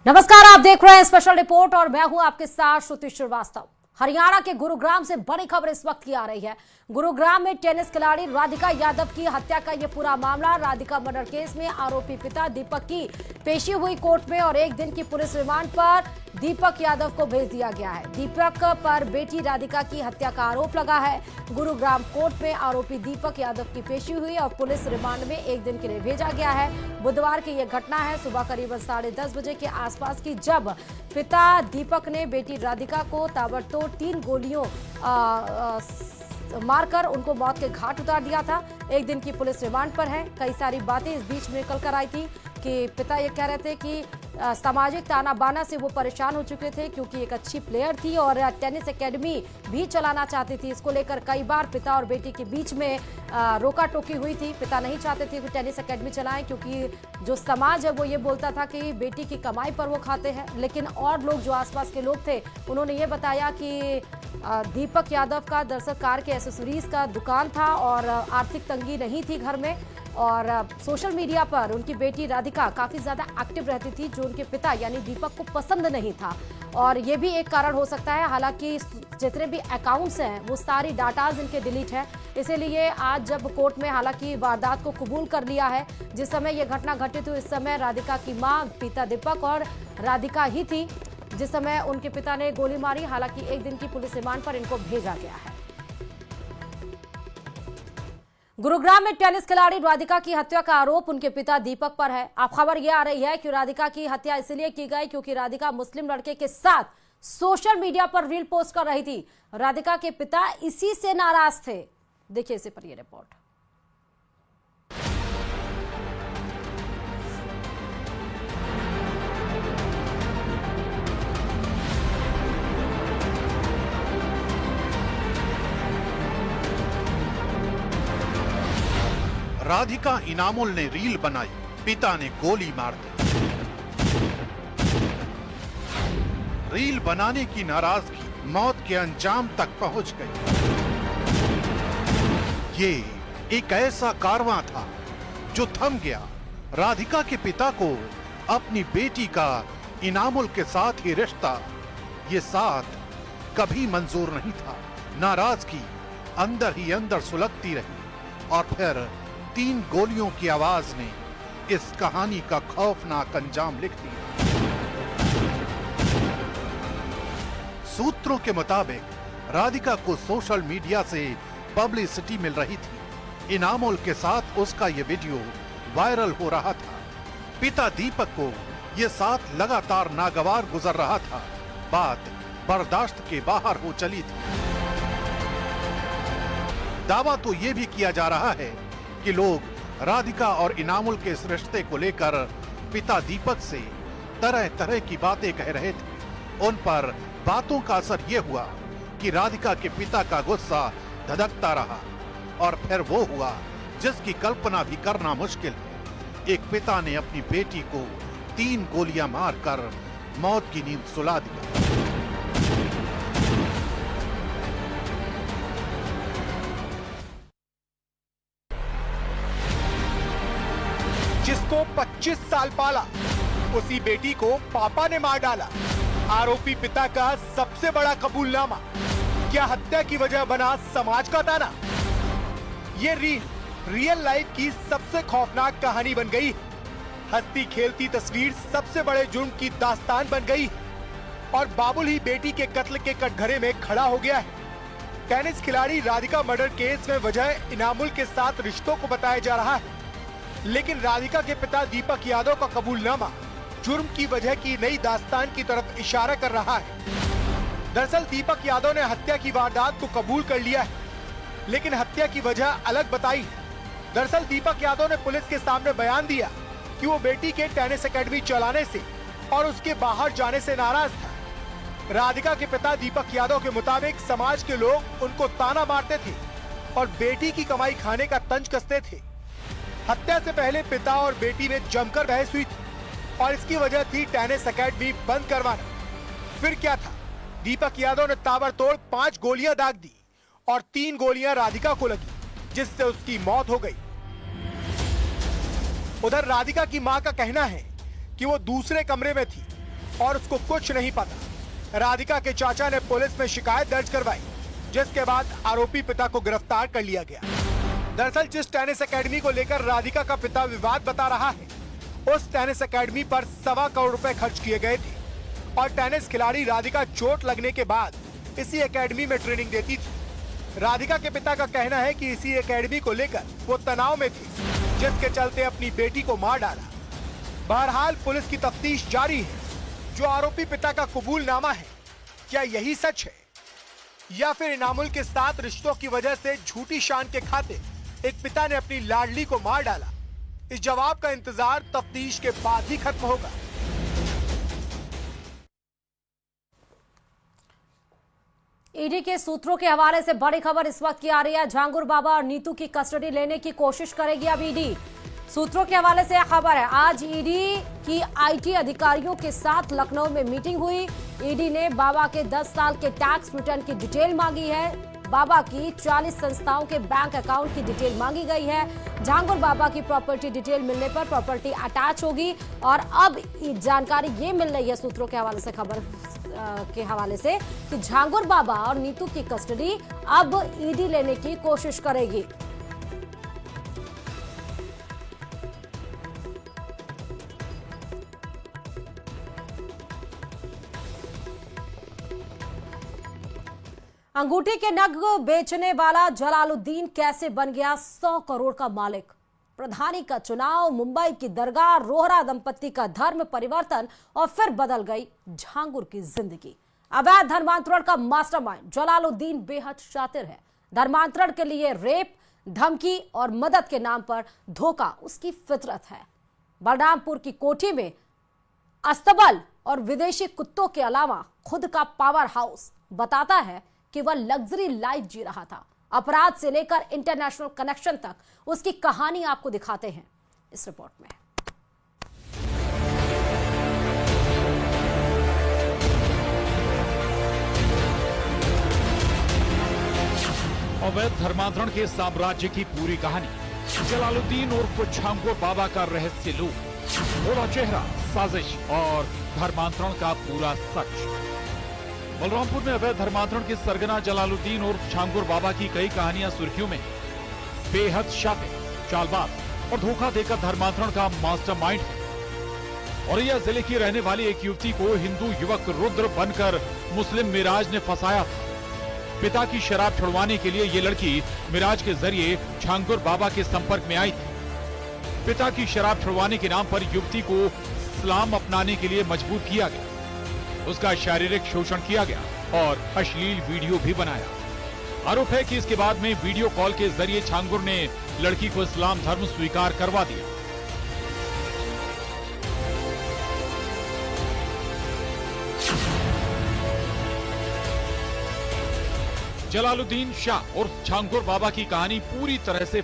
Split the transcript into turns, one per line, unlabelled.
नमस्कार, आप देख रहे हैं स्पेशल रिपोर्ट और मैं हूं आपके साथ श्रुति श्रीवास्तव। हरियाणा के गुरुग्राम से बड़ी खबर इस वक्त की आ रही है। गुरुग्राम में टेनिस खिलाड़ी राधिका यादव की हत्या का यह पूरा मामला। राधिका मर्डर केस में आरोपी पिता दीपक की पेशी हुई कोर्ट में और एक दिन की पुलिस रिमांड पर दीपक यादव को भेज दिया गया है। दीपक पर बेटी राधिका की हत्या का आरोप लगा है। गुरुग्राम कोर्ट में आरोपी दीपक यादव की पेशी हुई और पुलिस रिमांड में एक दिन के लिए भेजा गया है। बुधवार की यह घटना है, सुबह करीबन 10:30 बजे के आसपास की, जब पिता दीपक ने बेटी राधिका को ताबड़तोड़ 3 गोलियों मारकर उनको मौत के घाट उतार दिया था। एक दिन की पुलिस रिमांड पर है। कई सारी बातें इस बीच में निकल कर आई थी कि पिता ये कह रहे थे कि सामाजिक ताना बाना से वो परेशान हो चुके थे क्योंकि एक अच्छी प्लेयर थी और टेनिस एकेडमी भी चलाना चाहती थी। इसको लेकर कई बार पिता और बेटी के बीच में रोका टोकी हुई थी। पिता नहीं चाहते थे कि टेनिस एकेडमी चलाएं क्योंकि जो समाज है वो ये बोलता था कि बेटी की कमाई पर वो खाते हैं। लेकिन और लोग जो आसपास के लोग थे उन्होंने ये बताया कि दीपक यादव का दरअसल कार के एसेसरीज का दुकान था और आर्थिक तंगी नहीं थी घर में। और सोशल मीडिया पर उनकी बेटी राधिका काफी ज्यादा एक्टिव रहती थी, जो उनके पिता यानी दीपक को पसंद नहीं था और ये भी एक कारण हो सकता है। हालांकि जितने भी अकाउंट्स हैं वो सारी डाटाज इनके डिलीट है। इसीलिए आज जब कोर्ट में हालांकि वारदात को कबूल कर लिया है, जिस समय ये घटना घटित हुई इस समय राधिका की मां, पिता दीपक और राधिका ही थी जिस समय उनके पिता ने गोली मारी। हालांकि एक दिन की पुलिस रिमांड पर इनको भेजा गया है। गुरुग्राम में टेनिस खिलाड़ी राधिका की हत्या का आरोप उनके पिता दीपक पर है। अब खबर यह आ रही है कि राधिका की हत्या इसलिए की गई क्योंकि राधिका मुस्लिम लड़के के साथ सोशल मीडिया पर रील पोस्ट कर रही थी। राधिका के पिता इसी से नाराज थे। देखिए इसे पर यह रिपोर्ट।
राधिका इनामुल ने रील बनाई, पिता ने गोली मार दी। रील बनाने की नाराजगी मौत के अंजाम तक पहुंच गई। ये एक ऐसा कारवां था जो थम गया। राधिका के पिता को अपनी बेटी का इनामुल के साथ ही रिश्ता, ये साथ कभी मंजूर नहीं था। नाराजगी अंदर ही अंदर सुलगती रही और फिर 3 गोलियों की आवाज ने इस कहानी का खौफनाक अंजाम लिख दिया। सूत्रों के मुताबिक राधिका को सोशल मीडिया से पब्लिसिटी मिल रही थी। इनामुल के साथ उसका ये वीडियो वायरल हो रहा था। पिता दीपक को ये साथ लगातार नागवार गुजर रहा था। बात बर्दाश्त के बाहर हो चली थी। दावा तो ये भी किया जा रहा है कि लोग राधिका और इनामुल के इस रिश्ते को लेकर पिता दीपक से तरह तरह की बातें कह रहे थे। उन पर बातों का असर यह हुआ कि राधिका के पिता का गुस्सा धधकता रहा और फिर वो हुआ जिसकी कल्पना भी करना मुश्किल है। एक पिता ने अपनी बेटी को 3 गोलियां मारकर मौत की नींद सुला दिया।
जिसको 25 साल पाला उसी बेटी को पापा ने मार डाला। आरोपी पिता का सबसे बड़ा कबूलनामा, क्या हत्या की वजह बना समाज का ताना? ये रियल लाइफ की सबसे खौफनाक कहानी बन गई। हंसती खेलती तस्वीर सबसे बड़े जुर्म की दास्तान बन गई और बाबुल ही बेटी के कत्ल के कटघरे में खड़ा हो गया है। टेनिस खिलाड़ी राधिका मर्डर केस में वजह इनामुल के साथ रिश्तों को बताया जा रहा है, लेकिन राधिका के पिता दीपक यादव का कबूलनामा जुर्म की वजह की नई दास्तान की तरफ इशारा कर रहा है। दरअसल दीपक यादव ने हत्या की वारदात को कबूल कर लिया है, लेकिन हत्या की वजह अलग बताई है। दरअसल दीपक यादव ने पुलिस के सामने बयान दिया कि वो बेटी के टेनिस एकेडमी चलाने से और उसके बाहर जाने से नाराज था। राधिका के पिता दीपक यादव के मुताबिक समाज के लोग उनको ताना मारते थे और बेटी की कमाई खाने का तंज कसते थे। हत्या से पहले पिता और बेटी में जमकर बहस हुई थी और इसकी वजह थी टेनिस एकेडमी बंद करवाना। फिर क्या था, दीपक यादव ने ताबड़तोड़ 5 गोलियां दाग दी और 3 गोलियां राधिका को लगी, जिससे उसकी मौत हो गई। उधर राधिका की मां का कहना है कि वो दूसरे कमरे में थी और उसको कुछ नहीं पता। राधिका के चाचा ने पुलिस में शिकायत दर्ज करवाई, जिसके बाद आरोपी पिता को गिरफ्तार कर लिया गया। दरअसल जिस टेनिस एकेडमी को लेकर राधिका का पिता विवाद बता रहा है, उस टेनिस एकेडमी पर 1.25 करोड़ रुपए खर्च किए गए थे और टेनिस खिलाड़ी राधिका चोट लगने के बाद इसी एकेडमी में ट्रेनिंग देती थी। राधिका के पिता का कहना है कि इसी एकेडमी को लेकर वो तनाव में थी, जिसके चलते अपनी बेटी को मार डाला। बहरहाल पुलिस की तफ्तीश जारी है। जो आरोपी पिता का कबूलनामा है, क्या यही सच है या फिर इनामुल के साथ रिश्तों की वजह से झूठी शान के खाते एक पिता ने अपनी लाडली को मार डाला? इस जवाब का इंतजार तफ्तीश के बाद ही खत्म होगा।
ईडी के सूत्रों के हवाले से बड़ी खबर इस वक्त की आ रही है। झांगुर बाबा और नीतू की कस्टडी लेने की कोशिश करेगी अब ईडी। सूत्रों के हवाले से खबर है, आज ईडी की आईटी अधिकारियों के साथ लखनऊ में मीटिंग हुई। ईडी ने बाबा के 10 साल के टैक्स रिटर्न की डिटेल मांगी है। बाबा की 40 संस्थाओं के बैंक अकाउंट की डिटेल मांगी गई है। झांगुर बाबा की प्रॉपर्टी डिटेल मिलने पर प्रॉपर्टी अटैच होगी और अब जानकारी ये मिल रही है सूत्रों के हवाले से, खबर के हवाले से, कि झांगुर बाबा और नीतू की कस्टडी अब ईडी लेने की कोशिश करेगी। अंगूठी के नग बेचने वाला जलालुद्दीन कैसे बन गया 100 करोड़ का मालिक? प्रधानी का चुनाव, मुंबई की दरगाह, रोहरा दंपत्ति का धर्म परिवर्तन और फिर बदल गई झांगुर की जिंदगी। अवैध धर्मांतरण का मास्टरमाइंड जलालुद्दीन बेहद शातिर है। धर्मांतरण के लिए रेप, धमकी और मदद के नाम पर धोखा उसकी फितरत है। बलरामपुर की कोठी में अस्तबल और विदेशी कुत्तों के अलावा खुद का पावर हाउस बताता है कि वह लग्जरी लाइफ जी रहा था। अपराध से लेकर इंटरनेशनल कनेक्शन तक उसकी कहानी आपको दिखाते हैं इस रिपोर्ट में।
अवैध धर्मांतरण के साम्राज्य की पूरी कहानी, जलालुद्दीन उर्फ झांगुर बाबा का रहस्य लूट, भोला चेहरा, साजिश और धर्मांतरण का पूरा सच। बलरामपुर में अवैध धर्मांतरण के सरगना जलालुद्दीन उर्फ झांगुर बाबा की कई कहानियां सुर्खियों में। बेहद शातिर, चालबाज और धोखा देकर धर्मांतरण का मास्टरमाइंड है। औरैया जिले की रहने वाली एक युवती को हिंदू युवक रुद्र बनकर मुस्लिम मिराज ने फंसाया था। पिता की शराब छुड़वाने के लिए ये लड़की मिराज के जरिए झांगुर बाबा के संपर्क में आई थी। पिता की शराब छुड़वाने के नाम पर युवती को इस्लाम अपनाने के लिए मजबूर किया गया। उसका शारीरिक शोषण किया गया और अश्लील वीडियो भी बनाया। आरोप है कि इसके बाद में वीडियो कॉल के जरिए झांगुर ने लड़की को इस्लाम धर्म स्वीकार करवा दिया। जलालुद्दीन शाह उर्फ झांगुर बाबा की कहानी पूरी तरह से